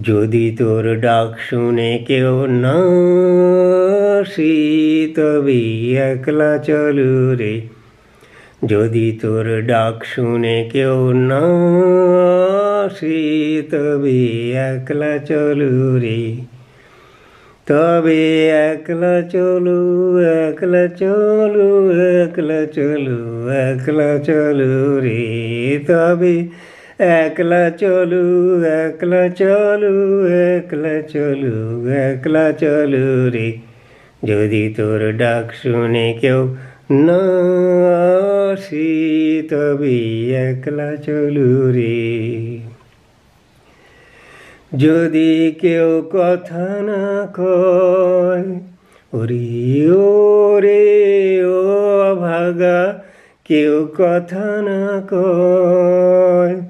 যদি তোর ডাক শুনে কেউ না আসে, তবে একলা চলো রে। যদি তোর ডাক শুনে কেউ না আসে, তবে একলা চলো রে। তবে একলা চলো, একলা চলো, একলা চলো, একলা চলো রে। তবে একলা চলো, একলা চলো, একলা চলো, একলা চলো রে। যদি তোর ডাক শুনে কেউ না আসে, তবে একলা চলো রে। যদি কেউ কথা না কয়, ওরে ওরে ও ভাগা, কেউ কথা না কয়।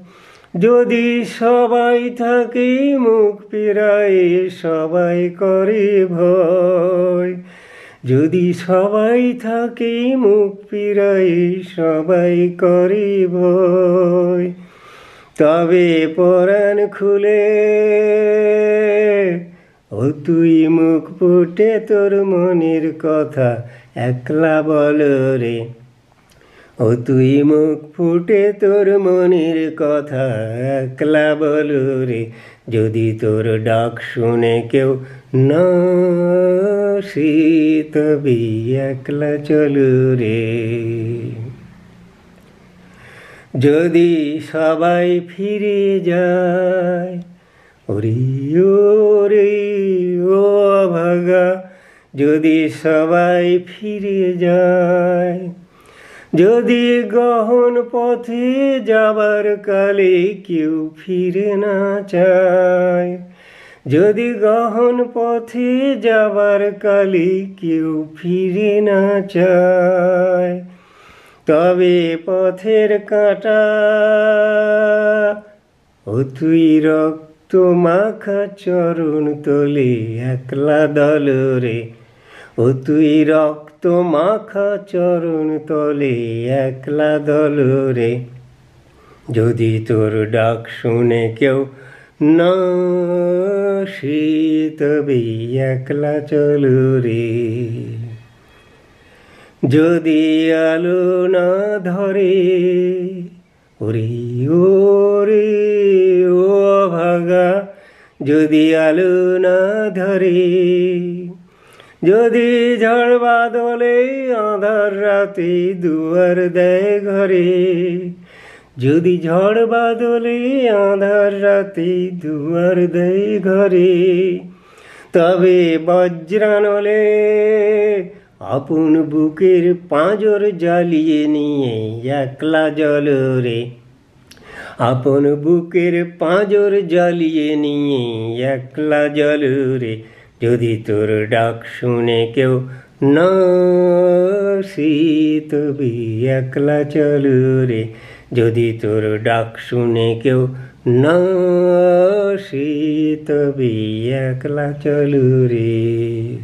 যদি সবাই থাকে মুখ ফিরায়, সবাই করে ভয়। যদি সবাই থাকে মুখ ফিরায়, সবাই করে ভয়। তবে পরাণ খুলে ও তুই মুখ ফুটে তোর মনের কথা একলা বল রে। ও তুই মুখ ফুটে তোর মনের কথা একলা বল রে। যদি তোর ডাক শুনে কেউ না আসে, তবে একলা চলো রে। যদি সবাই ফিরে যায়, ওরে ওরে ও ভাগা, যদি সবাই ফিরে যায়। যদি গহন পথে যাবার কালে কেউ ফিরে না চায়। যদি গহন পথে যাবার কালে কেউ ফিরে না চায়। তবে পথের কাঁটা ও তুই রক্ত মাখা চরণ তলে একলা দল রে। ও তুই রক্ত মাখা চরণ তলে একলা দল রে। যদি তোর ডাক শুনে কেউ না আসে, তবে একলা চলো রে। যদি আলো না ধরে, ওরে ওরে ও ভাগা, যদি আলো না ধরে। যদি ঝড় বাদলে আঁধার রাতে দুয়ার দেয় ঘরে। যদি ঝড় বাদলে আঁধার রাতে দুয়ার দেয় ঘরে। তবে বজ্রানলে আপন বুকের পাঁজর জ্বালিয়ে নিয়ে একলা জল রে। আপন বুকের পাঁজর জ্বালিয়ে নিয়ে একলা জল রে। যদি তোর ডাক শুনে কেউ না আসে, তবে একলা চলো রে। যদি তোর ডাক শুনে কেউ না আসে, তবে একলা চলো রে।